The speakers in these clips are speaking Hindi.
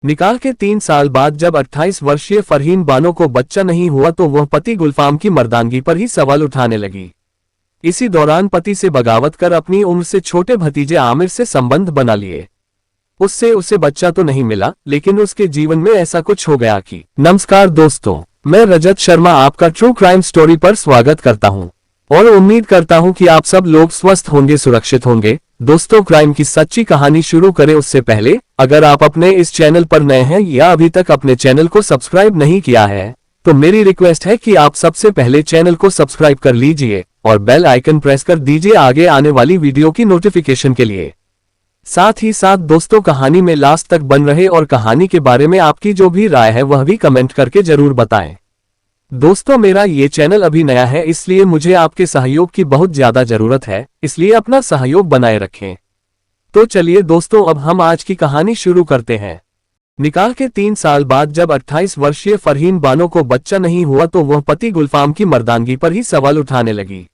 निकाह के 3 साल बाद जब 28 वर्षीय फरहीन बानो को बच्चा नहीं हुआ तो वह पति गुलफाम की मर्दानगी पर ही सवाल उठाने लगी। इसी दौरान पति से बगावत कर अपनी उम्र से छोटे भतीजे आमिर से संबंध बना लिए। उससे उसे बच्चा तो नहीं मिला, लेकिन उसके जीवन में ऐसा कुछ हो गया कि। नमस्कार दोस्तों, मैं रजत शर्मा आपका ट्रू क्राइम स्टोरी पर स्वागत करता हूं और उम्मीद करता हूं कि आप सब लोग स्वस्थ होंगे, सुरक्षित होंगे। दोस्तों, क्राइम की सच्ची कहानी शुरू करें उससे पहले अगर आप अपने इस चैनल पर नए हैं या अभी तक अपने चैनल को सब्सक्राइब नहीं किया है तो मेरी रिक्वेस्ट है कि आप सबसे पहले चैनल को सब्सक्राइब कर लीजिए और बेल आइकन प्रेस कर दीजिए आगे आने वाली वीडियो की नोटिफिकेशन के लिए। साथ ही साथ दोस्तों, कहानी में लास्ट तक बन रहे और कहानी के बारे में आपकी जो भी राय है वह भी कमेंट करके जरूर बताएं। दोस्तों, मेरा ये चैनल अभी नया है इसलिए मुझे आपके सहयोग की बहुत ज्यादा जरूरत है, इसलिए अपना सहयोग बनाए रखें। तो चलिए दोस्तों, अब हम आज की कहानी शुरू करते हैं। निकाह के 3 साल बाद जब 28 वर्षीय फरहीन बानो को बच्चा नहीं हुआ तो वह पति गुलफाम की मर्दानगी पर ही सवाल उठाने लगी।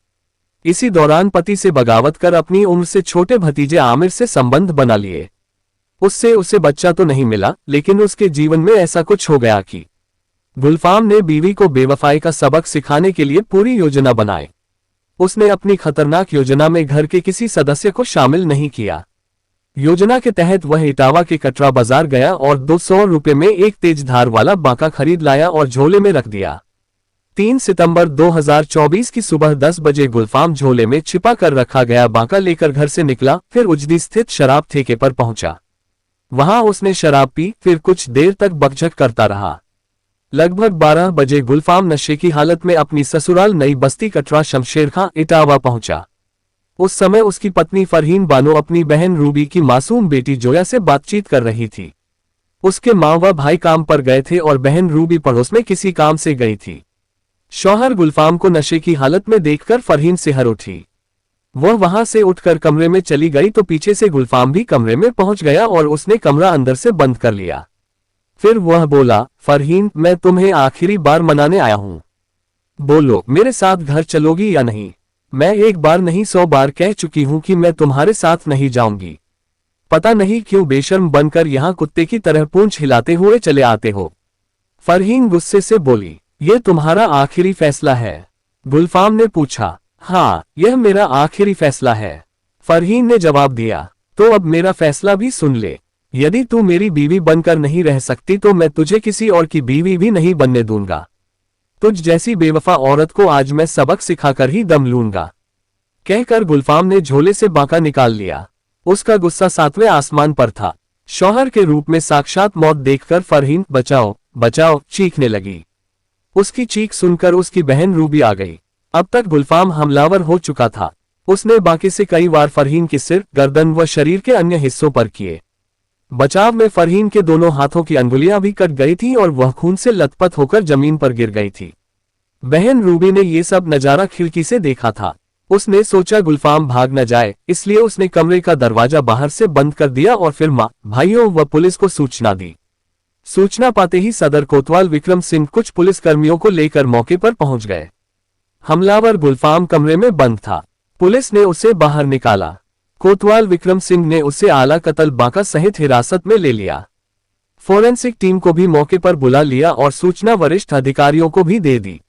इसी दौरान पति से बगावत कर अपनी उम्र से छोटे भतीजे आमिर से संबंध बना लिए। उससे उसे बच्चा तो नहीं मिला, लेकिन उसके जीवन में ऐसा कुछ हो गया कि गुलफाम ने बीवी को बेवफाई का सबक सिखाने के लिए पूरी योजना बनाई। उसने अपनी खतरनाक योजना में घर के किसी सदस्य को शामिल नहीं किया। योजना के तहत वह इटावा के कटरा बाजार गया और 200 रुपए में एक तेज धार वाला बांका खरीद लाया और झोले में रख दिया। 3 सितंबर 2024 की सुबह 10 बजे गुलफाम झोले में छिपा कर रखा गया बांका लेकर घर से निकला, फिर उजदी स्थित शराब ठेके पर पहुंचा। वहां उसने शराब पी, फिर कुछ देर तक बकझक करता रहा। लगभग 12 बजे गुलफाम नशे की हालत में अपनी ससुराल नई बस्ती कटरा शमशेर खां इटावा पहुंचा। उस समय उसकी पत्नी फरहीन बानो अपनी बहन रूबी की मासूम बेटी जोया से बातचीत कर रही थी। उसके माँ व भाई काम पर गए थे और बहन रूबी पड़ोस में किसी काम से गई थी। शौहर गुलफाम को नशे की हालत में देखकर फरहीन सिहर उठी। वह वहां से उठकर कमरे में चली गई तो पीछे से गुलफाम भी कमरे में पहुंच गया और उसने कमरा अंदर से बंद कर लिया। फिर वह बोला, फरहीन, मैं तुम्हें आखिरी बार मनाने आया हूं। बोलो, मेरे साथ घर चलोगी या नहीं? मैं एक बार नहीं 100 बार कह चुकी हूं कि मैं तुम्हारे साथ नहीं जाऊंगी। पता नहीं क्यों बेशर्म बनकर यहां कुत्ते की तरह पूंछ हिलाते हुए चले आते हो। फरहीन गुस्से से बोली, यह तुम्हारा आखिरी फैसला है? गुलफाम ने पूछा। हाँ, यह मेरा आखिरी फैसला है, फरहीन ने जवाब दिया। तो अब मेरा फैसला भी सुन ले। यदि तू मेरी बीवी बनकर नहीं रह सकती तो मैं तुझे किसी और की बीवी भी नहीं बनने दूंगा। तुझ जैसी बेवफा औरत को आज मैं सबक सिखाकर ही दम लूंगा। कहकर गुलफाम ने झोले से बांका निकाल लिया। उसका गुस्सा 7वें आसमान पर था। शौहर के रूप में साक्षात मौत देखकर फरहीन बचाओ बचाओ चीखने लगी। उसकी चीख सुनकर उसकी बहन रूबी आ गई। अब तक गुलफाम हमलावर हो चुका था। उसने बाकी से कई बार फरहीन के सिर, गर्दन व शरीर के अन्य हिस्सों पर किए। बचाव में फरहीन के दोनों हाथों की अंगुलियां भी कट गई थी और वह खून से लथपथ होकर जमीन पर गिर गई थी। बहन रूबी ने यह सब नजारा खिड़की से देखा था। उसने सोचा गुलफाम भाग न जाए, इसलिए उसने कमरे का दरवाजा बाहर से बंद कर दिया और फिर मां, भाइयों व पुलिस को सूचना दी। सूचना पाते ही सदर कोतवाल विक्रम सिंह कुछ पुलिसकर्मियों को लेकर मौके पर पहुंच गए। हमलावर गुलफाम कमरे में बंद था। पुलिस ने उसे बाहर निकाला। कोतवाल विक्रम सिंह ने उसे आला कत्ल बांका सहित हिरासत में ले लिया। फोरेंसिक टीम को भी मौके पर बुला लिया और सूचना वरिष्ठ अधिकारियों को भी दे दी।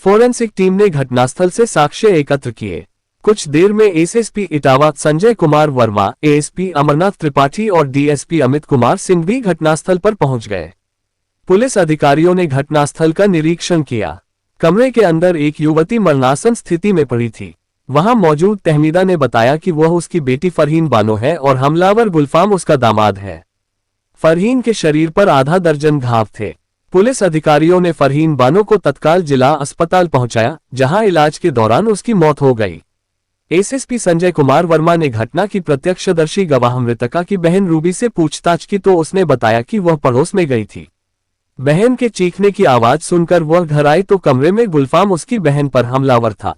फोरेंसिक टीम ने घटनास्थल से साक्ष्य एकत्र किए। कुछ देर में एसएसपी इटावा संजय कुमार वर्मा, एएसपी अमरनाथ त्रिपाठी और डीएसपी अमित कुमार सिंह भी घटनास्थल पर पहुंच गए। पुलिस अधिकारियों ने घटनास्थल का निरीक्षण किया। कमरे के अंदर एक युवती मरणासन स्थिति में पड़ी थी। वहां मौजूद तहमीदा ने बताया कि वह उसकी बेटी फरहीन बानो है और हमलावर गुलफाम उसका दामाद है। फरहीन के शरीर पर आधा दर्जन घाव थे। पुलिस अधिकारियों ने फरहीन बानो को तत्काल जिला अस्पताल पहुंचाया, जहां इलाज के दौरान उसकी मौत हो गई। एसएसपी संजय कुमार वर्मा ने घटना की प्रत्यक्षदर्शी गवाह मृतका की बहन रूबी से पूछताछ की तो उसने बताया कि वह पड़ोस में गई थी। बहन के चीखने की आवाज सुनकर वह घर आई तो कमरे में गुलफाम उसकी बहन पर हमलावर था।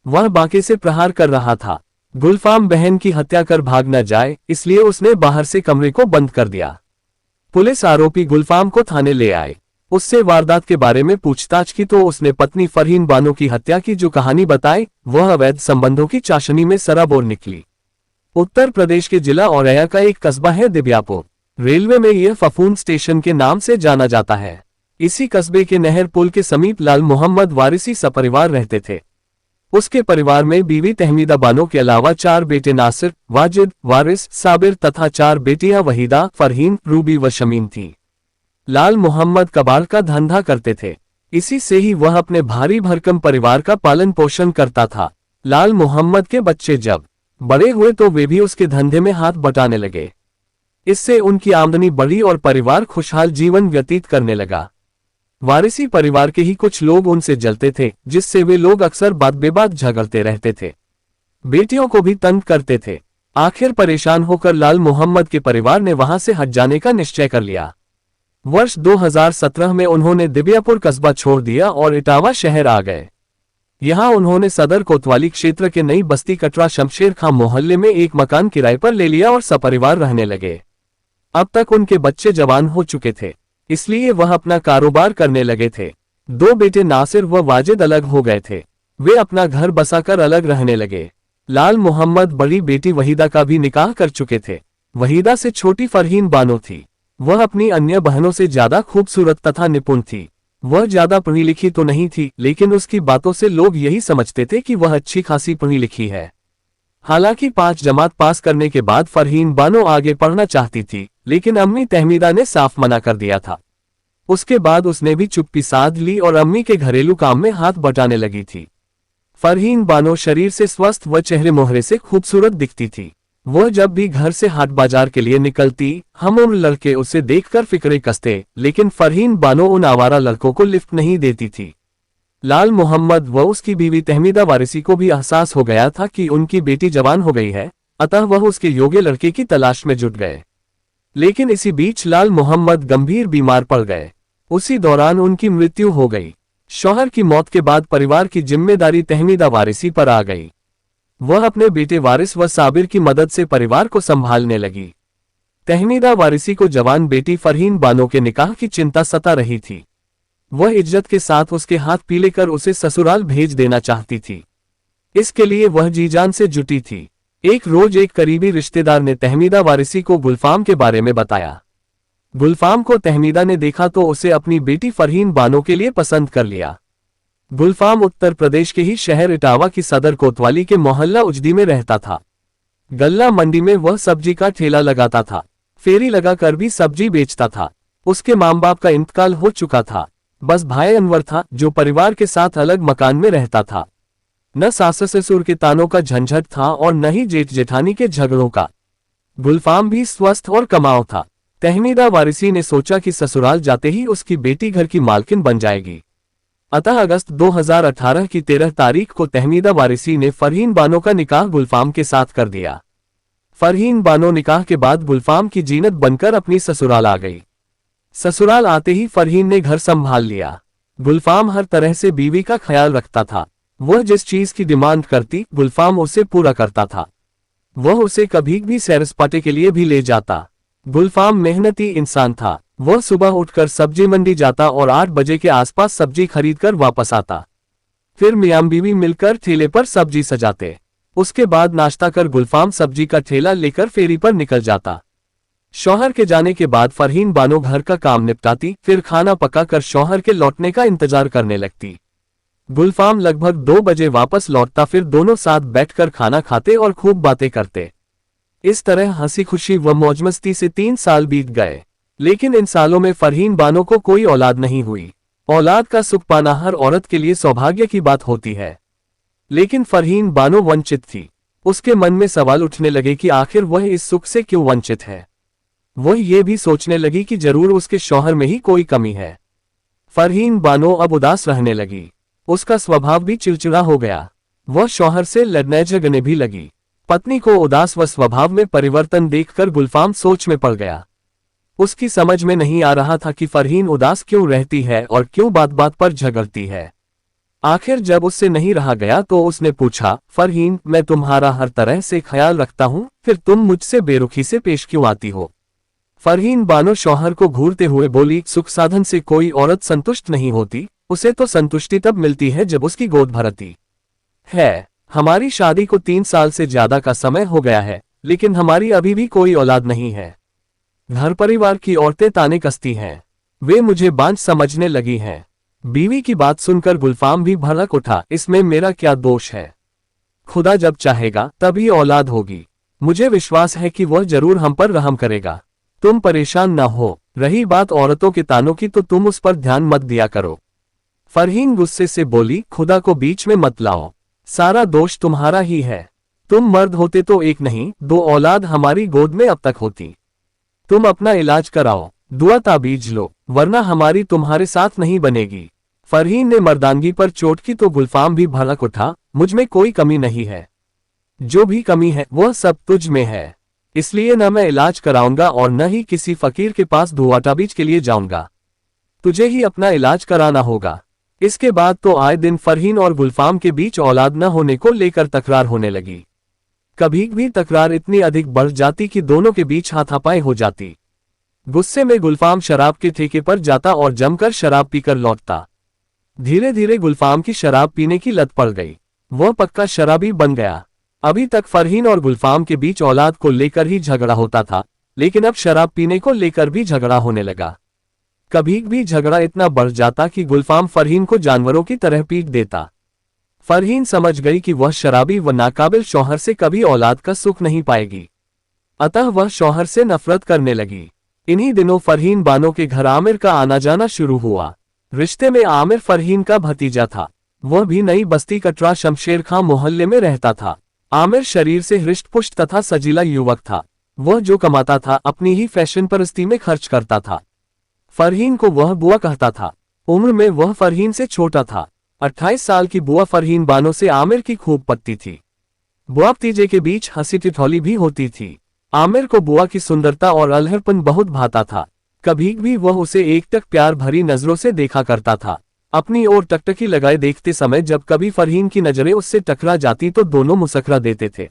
वह बांके से प्रहार कर रहा था। गुलफाम बहन की हत्या कर भाग न जाए, इसलिए उसने बाहर से कमरे को बंद कर दिया। पुलिस आरोपी गुलफाम को थाने ले आए। उससे वारदात के बारे में पूछताछ की तो उसने पत्नी फरहीन बानो की हत्या की जो कहानी बताई वह अवैध संबंधों की चाशनी में सराबोर निकली। उत्तर प्रदेश के जिला औरैया का एक कस्बा है दिव्यापुर। रेलवे में यह फफूंद स्टेशन के नाम से जाना जाता है। इसी कस्बे के नहर पुल के समीप लाल मोहम्मद वारिसी सपरिवार रहते थे। उसके परिवार में बीवी तहमीदा बानो के अलावा 4 बेटे नासिर, वाजिद, वारिस, साबिर तथा 4 बेटियां वहीदा, फरहीन, रूबी व शमीम थीं। लाल मोहम्मद कबाड़ का धंधा करते थे। इसी से ही वह अपने भारी भरकम परिवार का पालन पोषण करता था। लाल मोहम्मद के बच्चे जब बड़े हुए तो वे भी उसके धंधे में हाथ बटाने लगे। इससे उनकी आमदनी बढ़ी और परिवार खुशहाल जीवन व्यतीत करने लगा। वारिसी परिवार के ही कुछ लोग उनसे जलते थे, जिससे वे लोग अक्सर बात बेबात झगड़ते रहते थे। बेटियों को भी तंग करते थे। आखिर परेशान होकर लाल मोहम्मद के परिवार ने वहां से हट जाने का निश्चय कर लिया। वर्ष 2017 में उन्होंने दिबियापुर कस्बा छोड़ दिया और इटावा शहर आ गए। यहां उन्होंने सदर कोतवाली क्षेत्र के नई बस्ती कटरा शमशेर खां मोहल्ले में एक मकान किराए पर ले लिया और सपरिवार रहने लगे। अब तक उनके बच्चे जवान हो चुके थे, इसलिए वह अपना कारोबार करने लगे थे। 2 बेटे नासिर व वाजिद अलग हो गए थे। वे अपना घर बसाकर अलग रहने लगे। लाल मोहम्मद बड़ी बेटी वहीदा का भी निकाह कर चुके थे। वहीदा से छोटी फरहीन बानो थी। वह अपनी अन्य बहनों से ज्यादा खूबसूरत तथा निपुण थी। वह ज्यादा पढ़ी लिखी तो नहीं थी, लेकिन उसकी बातों से लोग यही समझते थे कि वह अच्छी खासी पढ़ी लिखी है। हालांकि 5 जमात पास करने के बाद फरहीन बानो आगे पढ़ना चाहती थी, लेकिन अम्मी तहमीदा ने साफ मना कर दिया था। उसके बाद उसने भी चुप्पी साध ली और अम्मी के घरेलू काम में हाथ बटाने लगी थी। फरहीन बानो शरीर से स्वस्थ व चेहरे मोहरे से खूबसूरत दिखती थी। वह जब भी घर से हाट बाजार के लिए निकलती, हम उम्र लड़के उसे देखकर फिक्रे कसते, लेकिन फरहीन बानो उन आवारा लड़कों को लिफ्ट नहीं देती थी। लाल मोहम्मद व उसकी बीवी तहमीदा वारिसी को भी एहसास हो गया था कि उनकी बेटी जवान हो गई है, अतः वह उसके योग्य लड़के की तलाश में जुट गए। लेकिन इसी बीच लाल मोहम्मद गंभीर बीमार पड़ गए। उसी दौरान उनकी मृत्यु हो गई। शौहर की मौत के बाद परिवार की जिम्मेदारी तहमीदा वारिसी पर आ गई। वह अपने बेटे वारिस व साबिर की मदद से परिवार को संभालने लगी। तहमीदा वारिसी को जवान बेटी फरहीन बानो के निकाह की चिंता सता रही थी। वह इज्जत के साथ उसके हाथ पीले कर उसे ससुराल भेज देना चाहती थी। इसके लिए वह जी जान से जुटी थी। एक रोज एक करीबी रिश्तेदार ने तहमीदा वारिसी को गुलफाम के बारे में बताया। गुलफाम को तहमीदा ने देखा तो उसे अपनी बेटी फरहीन बानो के लिए पसंद कर लिया। गुलफाम उत्तर प्रदेश के ही शहर इटावा की सदर कोतवाली के मोहल्ला उजदी में रहता था। गल्ला मंडी में वह सब्जी का ठेला लगाता था। फेरी लगाकर भी सब्जी बेचता था। उसके माँ बाप का इंतकाल हो चुका था। बस भाई अनवर था, जो परिवार के साथ अलग मकान में रहता था। न सास ससुर के तानों का झंझट था और न ही जेठ जेठानी के झगड़ों का। गुलफाम भी स्वस्थ और कमाऊ था। तहमीदा वारिसी ने सोचा कि ससुराल जाते ही उसकी बेटी घर की मालकिन बन जाएगी। अतः अगस्त 2018 की 13 तारीख को तहमीदा वारिसी ने फरहीन बानो का निकाह गुलफाम के साथ कर दिया। फरहीन बानो निकाह के बाद गुलफाम की जीनत बनकर अपनी ससुराल आ गई। ससुराल आते ही फरहीन ने घर संभाल लिया। गुलफाम हर तरह से बीवी का ख्याल रखता था। वह जिस चीज की डिमांड करती, गुलफाम उसे पूरा करता था। वह उसे कभी भी सैर सपाटे के लिए भी ले जाता। गुलफाम मेहनती इंसान था। वह सुबह उठकर सब्जी मंडी जाता और 8 बजे के आसपास सब्जी खरीदकर वापस आता। फिर मियां बीवी मिलकर ठेले पर सब्जी सजाते। उसके बाद नाश्ता कर गुलफाम सब्जी का ठेला लेकर फेरी पर निकल जाता। शौहर के जाने के बाद फरहीन बानो घर का काम निपटाती, फिर खाना पकाकर शौहर के लौटने का इंतजार करने लगती। गुलफाम लगभग 2 बजे वापस लौटता, फिर दोनों साथ बैठकर खाना खाते और खूब बातें करते। इस तरह हंसी खुशी व मौजमस्ती से 3 साल बीत गए। लेकिन इन सालों में फरहीन बानो को कोई औलाद नहीं हुई। औलाद का सुख पाना हर औरत के लिए सौभाग्य की बात होती है, लेकिन फरहीन बानो वंचित थी। उसके मन में सवाल उठने लगे कि आखिर वह इस सुख से क्यों वंचित है। वह ये भी सोचने लगी कि जरूर उसके शौहर में ही कोई कमी है। फरहीन बानो अब उदास रहने लगी। उसका स्वभाव भी चिड़चिड़ा हो गया। वह शौहर से लड़ने झगड़ने भी लगी। पत्नी को उदास व स्वभाव में परिवर्तन देखकर गुलफाम सोच में पड़ गया। उसकी समझ में नहीं आ रहा था कि फरहीन उदास क्यों रहती है और क्यों बात बात पर झगड़ती है। आखिर जब उससे नहीं रहा गया तो उसने पूछा, फरहीन, मैं तुम्हारा हर तरह से ख्याल रखता हूँ, फिर तुम मुझसे बेरुखी से पेश क्यों आती हो। फरहीन बानो शौहर को घूरते हुए बोली, सुख साधन से कोई औरत संतुष्ट नहीं होती। उसे तो संतुष्टि तब मिलती है जब उसकी गोद भरती है। हमारी शादी को 3 साल से ज्यादा का समय हो गया है, लेकिन हमारी अभी भी कोई औलाद नहीं है। घर परिवार की औरतें ताने कसती हैं। वे मुझे बांझ समझने लगी हैं। बीवी की बात सुनकर गुलफाम भी भड़क उठा, इसमें मेरा क्या दोष है? खुदा जब चाहेगा तभी औलाद होगी। मुझे विश्वास है कि वह जरूर हम पर रहम करेगा। तुम परेशान न हो। रही बात औरतों के तानों की तो तुम उस पर ध्यान मत दिया करो। फरहीन गुस्से से बोली, खुदा को बीच में मत लाओ। सारा दोष तुम्हारा ही है। तुम मर्द होते तो एक नहीं 2 औलाद हमारी गोद में अब तक होती। तुम अपना इलाज कराओ, दुआ ताबीज लो, वरना हमारी तुम्हारे साथ नहीं बनेगी। फरहीन ने मर्दानगी पर चोट की तो गुलफाम भी भड़क उठा, मुझ में कोई कमी नहीं है। जो भी कमी है वह सब तुझ में है। इसलिए न मैं इलाज कराऊंगा और न ही किसी फकीर के पास दुआ ताबीज के लिए जाऊंगा। तुझे ही अपना इलाज कराना होगा। इसके बाद तो आए दिन फरहीन और गुलफाम के बीच औलाद न होने को लेकर तकरार होने लगी। कभी भी तकरार इतनी अधिक बढ़ जाती कि दोनों के बीच हाथापाई हो जाती। गुस्से में गुलफाम शराब के ठेके पर जाता और जमकर शराब पीकर लौटता। धीरे धीरे गुलफाम की शराब पीने की लत पड़ गई। वह पक्का शराबी बन गया। अभी तक फरहीन और गुलफाम के बीच औलाद को लेकर ही झगड़ा होता था, लेकिन अब शराब पीने को लेकर भी झगड़ा होने लगा। कभी भी झगड़ा इतना बढ़ जाता कि गुलफाम फरहीन को जानवरों की तरह पीट देता। फरहीन समझ गई कि वह शराबी व नाकाबिल शौहर से कभी औलाद का सुख नहीं पाएगी। अतः वह शौहर से नफरत करने लगी। इन्हीं दिनों फरहीन बानो के घर आमिर का आना जाना शुरू हुआ। रिश्ते में आमिर फरहीन का भतीजा था। वह भी नई बस्ती कटरा शमशेर खां मोहल्ले में रहता था। आमिर शरीर से हृष्ट पुष्ट तथा सजीला युवक था। वह जो कमाता था अपनी ही फैशन परस्ती में खर्च करता था। फरहीन को वह बुआ कहता था। उम्र में वह फरहीन से छोटा था। 28 साल की बुआ फरहीन बानो से आमिर की खूब पत्ती थी। बुआ भतीजे के बीच हंसी ठिठोली भी होती थी। आमिर को बुआ की सुंदरता और अल्हड़पन बहुत भाता था। कभी भी वह उसे एकटक प्यार भरी नजरों से देखा करता था। अपनी ओर टकटकी लगाए देखते समय जब कभी फरहीन की नजरें उससे टकरा जाती तो दोनों मुस्कुरा देते थे।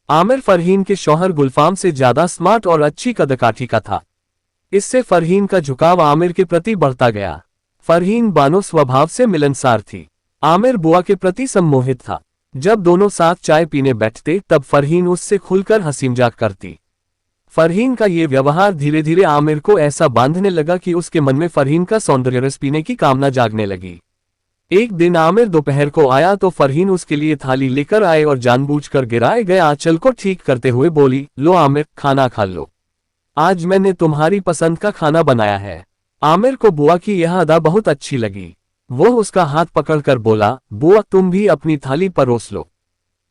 आमिर फरहीन के शौहर गुलफाम से ज्यादा स्मार्ट और अच्छी कदकाठी का था। इससे फरहीन का झुकाव आमिर के प्रति बढ़ता गया। फरहीन बानो स्वभाव से मिलनसार थी। आमिर बुआ के प्रति सम्मोहित था। जब दोनों साथ चाय पीने बैठते तब फरहीन उससे खुलकर हंसी मजाक करती। फरहीन का ये व्यवहार धीरे धीरे आमिर को ऐसा बांधने लगा कि उसके मन में फरहीन का सौंदर्य रस पीने की कामना जागने लगी। एक दिन आमिर दोपहर को आया तो फरहीन उसके लिए थाली लेकर आए और जानबूझकर गिराए गए आंचल को ठीक करते हुए बोली, लो आमिर, खाना खा लो। आज मैंने तुम्हारी पसंद का खाना बनाया है। आमिर को बुआ की यह अदा बहुत अच्छी लगी। वह उसका हाथ पकड़कर बोला, बुआ तुम भी अपनी थाली परोस लो,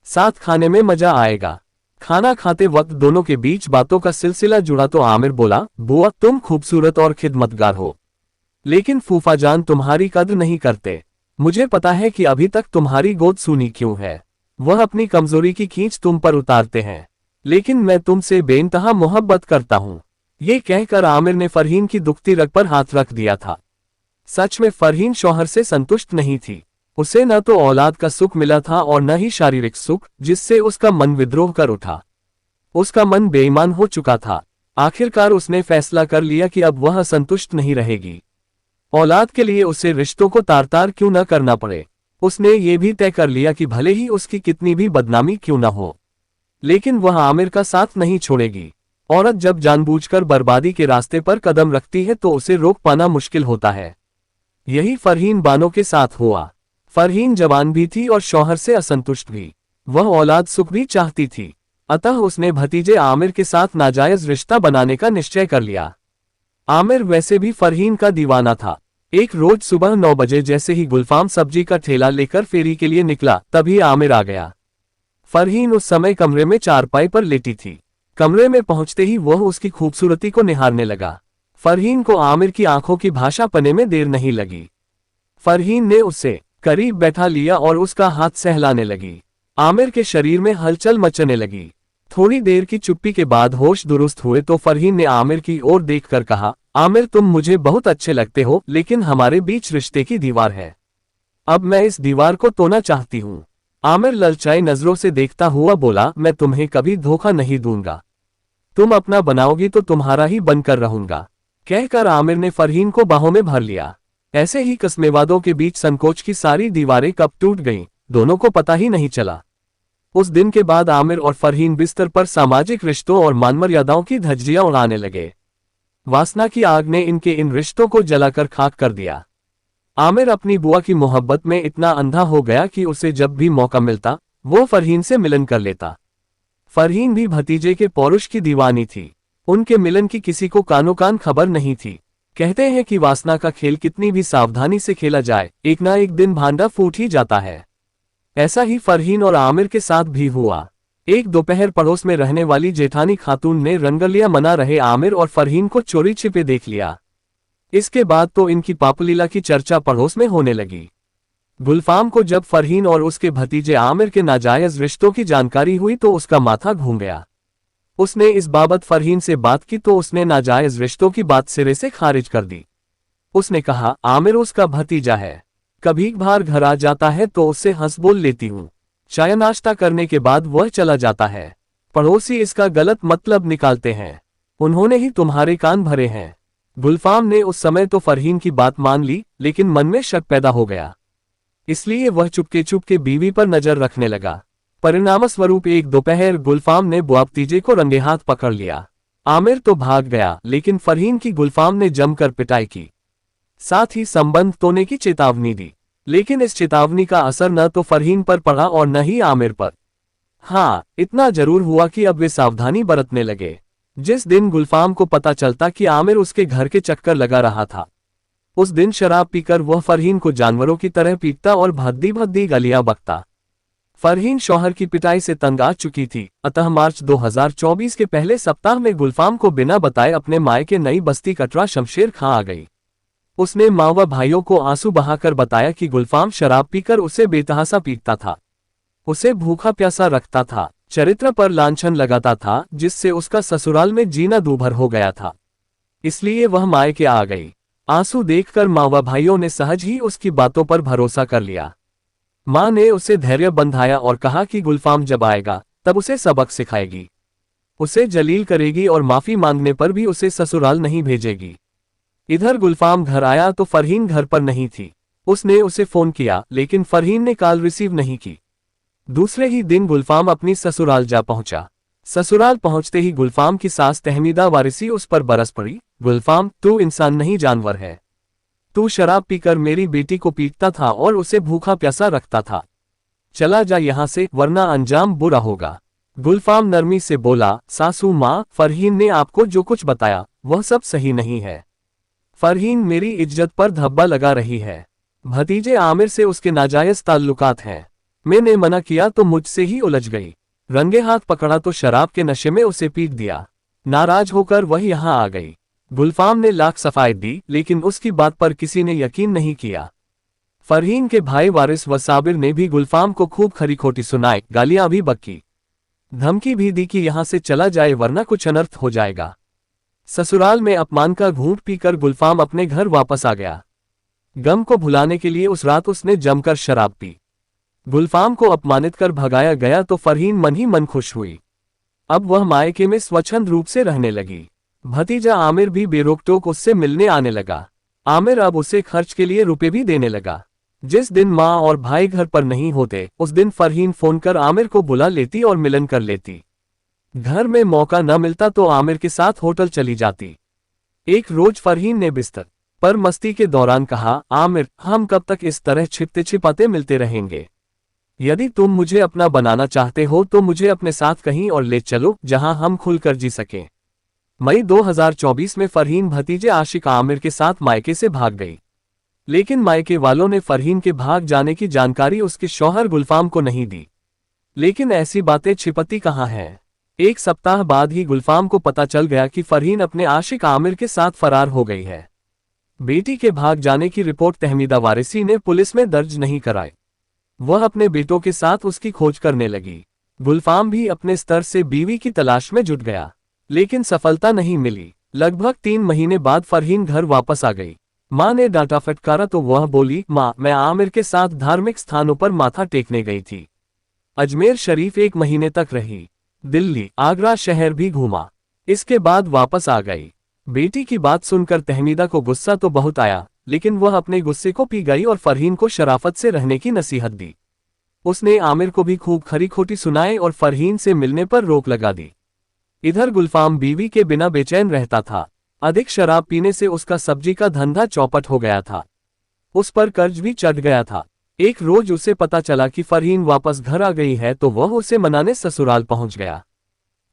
साथ खाने में मजा आएगा। खाना खाते वक्त दोनों के बीच बातों का सिलसिला जुड़ा तो आमिर बोला, बुआ तुम खूबसूरत और खिदमतगार हो, लेकिन फूफा जान तुम्हारी कद्र नहीं करते। मुझे पता है कि अभी तक तुम्हारी गोद सूनी क्यों है। वह अपनी कमजोरी की खींच तुम पर उतारते हैं, लेकिन मैं तुमसे बेइंतहा मोहब्बत करता हूँ। ये कहकर आमिर ने फरहीन की दुखती रग पर हाथ रख दिया था। सच में फरहीन शौहर से संतुष्ट नहीं थी। उसे न तो औलाद का सुख मिला था और न ही शारीरिक सुख, जिससे उसका मन विद्रोह कर उठा। उसका मन बेईमान हो चुका था। आखिरकार उसने फैसला कर लिया कि अब वह असंतुष्ट नहीं रहेगी। औलाद के लिए उसे रिश्तों को तार तार क्यों न करना पड़े। उसने ये भी तय कर लिया कि भले ही उसकी कितनी भी बदनामी क्यों न हो, लेकिन वह आमिर का साथ नहीं छोड़ेगी। औरत जब जानबूझकर बर्बादी के रास्ते पर कदम रखती है तो उसे रोक पाना मुश्किल होता है। यही फरहीन बानो के साथ हुआ। फरहीन जवान भी थी और शौहर से असंतुष्ट भी। वह औलाद सुख भी चाहती थी। अतः उसने भतीजे आमिर के साथ नाजायज रिश्ता बनाने का निश्चय कर लिया। आमिर वैसे भी फरहीन का दीवाना था। एक रोज सुबह 9 बजे जैसे ही गुलफाम सब्जी का ठेला लेकर फेरी के लिए निकला, तभी आमिर आ गया। फरहीन उस समय कमरे में चारपाई पर लेटी थी। कमरे में पहुंचते ही वह उसकी खूबसूरती को निहारने लगा। फरहीन को आमिर की आंखों की भाषा पने में देर नहीं लगी। फरहीन ने उसे करीब बैठा लिया और उसका हाथ सहलाने लगी। आमिर के शरीर में हलचल मचने लगी। थोड़ी देर की चुप्पी के बाद होश दुरुस्त हुए तो फरहीन ने आमिर की ओर देखकर कहा, आमिर तुम मुझे बहुत अच्छे लगते हो, लेकिन हमारे बीच रिश्ते की दीवार है। अब मैं इस दीवार को तोड़ना चाहती हूँ। आमिर ललचाई नजरों से देखता हुआ बोला, मैं तुम्हें कभी धोखा नहीं दूंगा। तुम अपना बनाओगी तो तुम्हारा ही बनकर रहूंगा। कहकर आमिर ने फरहीन को बाहों में भर लिया। ऐसे ही कस्मेवादों के बीच संकोच की सारी दीवारें कब टूट गईं, दोनों को पता ही नहीं चला। उस दिन के बाद आमिर और फरहीन बिस्तर पर सामाजिक रिश्तों और मान मर्यादाओं की धज्जियां उड़ाने लगे। वासना की आग ने इनके इन रिश्तों को जलाकर खाक कर दिया। आमिर अपनी बुआ की मोहब्बत में इतना अंधा हो गया कि उसे जब भी मौका मिलता वो फरहीन से मिलन कर लेता। फरहीन भी भतीजे के पौरुष की दीवानी थी। उनके मिलन की किसी को कानो कान खबर नहीं थी। कहते हैं कि वासना का खेल कितनी भी सावधानी से खेला जाए, एक ना एक दिन भांडा फूट ही जाता है। ऐसा ही फरहीन और आमिर के साथ भी हुआ। एक दोपहर पड़ोस में रहने वाली जेठानी खातून ने रंगलिया मना रहे आमिर और फरहीन को चोरी छिपे देख लिया। इसके बाद तो इनकी पापलीला की चर्चा पड़ोस में होने लगी। गुलफाम को जब फरहीन और उसके भतीजे आमिर के नाजायज रिश्तों की जानकारी हुई तो उसका माथा घूम गया। उसने इस बाबत फरहीन से बात की तो उसने नाजायज रिश्तों की बात सिरे से खारिज कर दी। उसने कहा, आमिर उसका भतीजा है, कभी कभार घर आ जाता है तो उससे हंस बोल लेती हूँ। चाय नाश्ता करने के बाद वह चला जाता है। पड़ोसी इसका गलत मतलब निकालते हैं। उन्होंने ही तुम्हारे कान भरे हैं। गुलफाम ने उस समय तो फरहीन की बात मान ली, लेकिन मन में शक पैदा हो गया। इसलिए वह चुपके चुपके बीवी पर नजर रखने लगा। परिणामस्वरूप एक दोपहर गुलफाम ने बुआ भतीजे को रंगे हाथ पकड़ लिया। आमिर तो भाग गया, लेकिन फरहीन की गुलफाम ने जमकर पिटाई की। साथ ही संबंध तोड़ने की चेतावनी दी। लेकिन इस चेतावनी का असर न तो फरहीन पर पड़ा और न ही आमिर पर। हाँ, इतना जरूर हुआ कि अब वे सावधानी बरतने लगे। जिस दिन गुलफाम को पता चलता कि आमिर उसके घर के चक्कर लगा रहा था, उस दिन शराब पीकर वह फरहीन को जानवरों की तरह पीटता और भद्दी भद्दी गालियां बकता। फरहीन शौहर की पिटाई से तंग आ चुकी थी, अतः मार्च 2024 के पहले सप्ताह में गुलफाम को बिना बताए अपने मायके नई बस्ती कटरा शमशेर खां आ गई। उसने माँ व भाइयों को आंसू बहाकर बताया कि गुलफाम शराब पीकर उसे बेतहासा पीटता था, उसे भूखा प्यासा रखता था, चरित्र पर लांछन लगाता था, जिससे उसका ससुराल में जीना दूभर हो गया था। इसलिए वह मायके आ गई। आंसू देखकर माँ व भाइयों ने सहज ही उसकी बातों पर भरोसा कर लिया। माँ ने उसे धैर्य बंधाया और कहा कि गुलफाम जब आएगा तब उसे सबक सिखाएगी, उसे जलील करेगी और माफी मांगने पर भी उसे ससुराल नहीं भेजेगी। इधर गुलफाम घर आया तो फरहीन घर पर नहीं थी। उसने उसे फोन किया, लेकिन फरहीन ने कॉल रिसीव नहीं की। दूसरे ही दिन गुलफाम अपनी ससुराल जा पहुंचा। ससुराल पहुंचते ही गुलफाम की सास तहमीदा वारिसी उस पर बरस पड़ी। गुलफाम, तू इंसान नहीं जानवर है। तू शराब पीकर मेरी बेटी को पीटता था और उसे भूखा प्यासा रखता था। चला जा यहाँ से, वरना अंजाम बुरा होगा। गुलफाम नरमी से बोला, सासू माँ, फरहीन ने आपको जो कुछ बताया वह सब सही नहीं है। फरहीन मेरी इज्जत पर धब्बा लगा रही है। भतीजे आमिर से उसके नाजायज ताल्लुकात हैं। मैंने मना किया तो मुझसे ही उलझ गई। रंगे हाथ पकड़ा तो शराब के नशे में उसे पीट दिया। नाराज होकर वह यहाँ आ गई। गुलफाम ने लाख सफाई दी, लेकिन उसकी बात पर किसी ने यकीन नहीं किया। फरहीन के भाई वारिस व साबिर ने भी गुलफाम को खूब खरी खोटी सुनाई, गालियां भी बकी, धमकी भी दी कि यहाँ से चला जाए वरना कुछ अनर्थ हो जाएगा। ससुराल में अपमान का घूंट पीकर गुलफाम अपने घर वापस आ गया। गम को भुलाने के लिए उस रात उसने जमकर शराब पी। गुलफाम को अपमानित कर भगाया गया तो फरहीन मन ही मन खुश हुई। अब वह मायके में स्वच्छंद रूप से रहने लगी। भतीजा आमिर भी बेरोकटोक उससे मिलने आने लगा। आमिर अब उसे खर्च के लिए रुपए भी देने लगा। जिस दिन माँ और भाई घर पर नहीं होते उस दिन फरहीन फोन कर आमिर को बुला लेती और मिलन कर लेती। घर में मौका न मिलता तो आमिर के साथ होटल चली जाती। एक रोज फरहीन ने बिस्तर पर मस्ती के दौरान कहा, आमिर, हम कब तक इस तरह छिपते छिपाते मिलते रहेंगे? यदि तुम मुझे अपना बनाना चाहते हो तो मुझे अपने साथ कहीं और ले चलो जहां हम खुलकर जी सकें। मई 2024 में फरहीन भतीजे आशिक आमिर के साथ मायके से भाग गई। लेकिन मायके वालों ने फरहीन के भाग जाने की जानकारी उसके शौहर गुलफाम को नहीं दी। लेकिन ऐसी बातें छिपती कहाँ हैं। एक सप्ताह बाद ही गुलफाम को पता चल गया कि फरहीन अपने आशिक आमिर के साथ फरार हो गई है। बेटी के भाग जाने की रिपोर्ट तहमीदा वारिसी ने पुलिस में दर्ज नहीं कराई। वह अपने बेटों के साथ उसकी खोज करने लगी। गुलफाम भी अपने स्तर से बीवी की तलाश में जुट गया, लेकिन सफलता नहीं मिली। लगभग 3 महीने बाद फरहीन घर वापस आ गई। माँ ने डांटा फटकारा तो वह बोली, माँ, मैं आमिर के साथ धार्मिक स्थानों पर माथा टेकने गई थी। अजमेर शरीफ 1 महीने तक रही। दिल्ली, आगरा शहर भी घूमा। इसके बाद वापस आ गई। बेटी की बात सुनकर तहमीदा को गुस्सा तो बहुत आया, लेकिन वह अपने गुस्से को पी गई और फरहीन को शराफत से रहने की नसीहत दी। उसने आमिर को भी खूब खरी खोटी सुनाई और फरहीन से मिलने पर रोक लगा दी। इधर गुलफाम बीवी के बिना बेचैन रहता था। अधिक शराब पीने से उसका सब्जी का धंधा चौपट हो गया था। उस पर कर्ज भी चढ़ गया था। एक रोज उसे पता चला कि फरहीन वापस घर आ गई है तो वह उसे मनाने ससुराल पहुंच गया।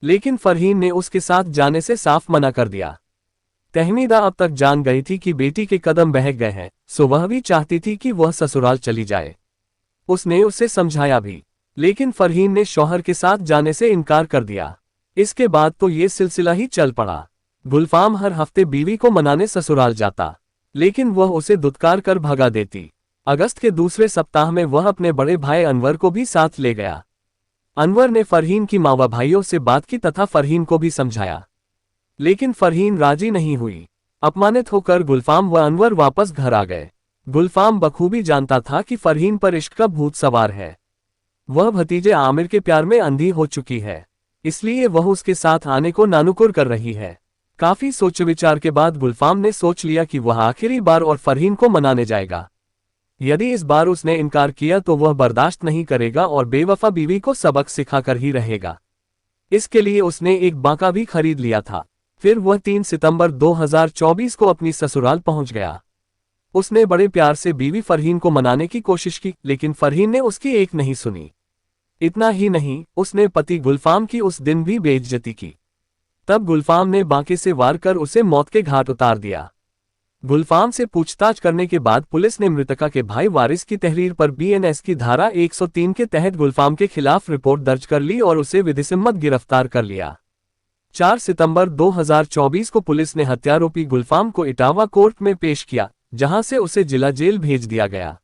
लेकिन फरहीन ने उसके साथ जाने से साफ मना कर दिया। तहमीदा अब तक जान गई थी कि बेटी के कदम बहक गए हैं, सो वह भी चाहती थी कि वह ससुराल चली जाए। उसने उसे समझाया भी, लेकिन फरहीन ने शौहर के साथ जाने से इनकार कर दिया। इसके बाद तो ये सिलसिला ही चल पड़ा। गुलफाम हर हफ्ते बीवी को मनाने ससुराल जाता, लेकिन वह उसे दुत्कार कर भगा देती। अगस्त के दूसरे सप्ताह में वह अपने बड़े भाई अनवर को भी साथ ले गया। अनवर ने फरहीन की माँ व भाइयों से बात की तथा फरहीन को भी समझाया, लेकिन फरहीन राजी नहीं हुई। अपमानित होकर गुलफाम व अनवर वापस घर आ गए। गुलफाम बखूबी जानता था कि फरहीन पर इश्क का भूत सवार है। वह भतीजे आमिर के प्यार में अंधी हो चुकी है, इसलिए वह उसके साथ आने को नानुकुर कर रही है। काफी सोच विचार के बाद गुलफाम ने सोच लिया कि वह आखिरी बार और फरहीन को मनाने जाएगा। यदि इस बार उसने इनकार किया तो वह बर्दाश्त नहीं करेगा और बेवफा बीवी को सबक सिखाकर ही रहेगा। इसके लिए उसने एक बांका भी खरीद लिया था। फिर वह 3 सितंबर 2024 को अपनी ससुराल पहुंच गया। उसने बड़े प्यार से बीवी फरहीन को मनाने की कोशिश की, लेकिन फरहीन ने उसकी एक नहीं सुनी। इतना ही नहीं, उसने पति गुलफाम की उस दिन भी बेइज्जती की। तब गुलफाम ने बांके से वार कर उसे मौत के घाट उतार दिया। गुलफाम से पूछताछ करने के बाद पुलिस ने मृतका के भाई वारिस की तहरीर पर बीएनएस की धारा 103 के तहत गुलफाम के खिलाफ रिपोर्ट दर्ज कर ली और उसे विधिसम्मत गिरफ्तार कर लिया। 4 सितंबर 2024 को पुलिस ने हत्यारोपी गुलफाम को इटावा कोर्ट में पेश किया, जहां से उसे जिला जेल भेज दिया गया।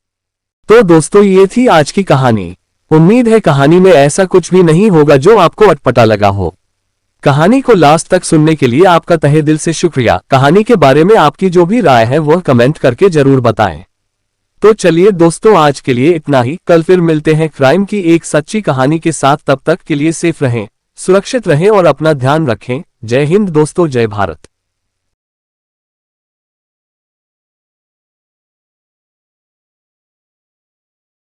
तो दोस्तों, ये थी आज की कहानी। उम्मीद है कहानी में ऐसा कुछ भी नहीं होगा जो आपको अटपटा लगा हो। कहानी को लास्ट तक सुनने के लिए आपका तहे दिल से शुक्रिया। कहानी के बारे में आपकी जो भी राय है वह कमेंट करके जरूर बताएं। तो चलिए दोस्तों, आज के लिए इतना ही। कल फिर मिलते हैं क्राइम की एक सच्ची कहानी के साथ। तब तक के लिए सेफ रहें, सुरक्षित रहें और अपना ध्यान रखें। जय हिंद दोस्तों, जय भारत।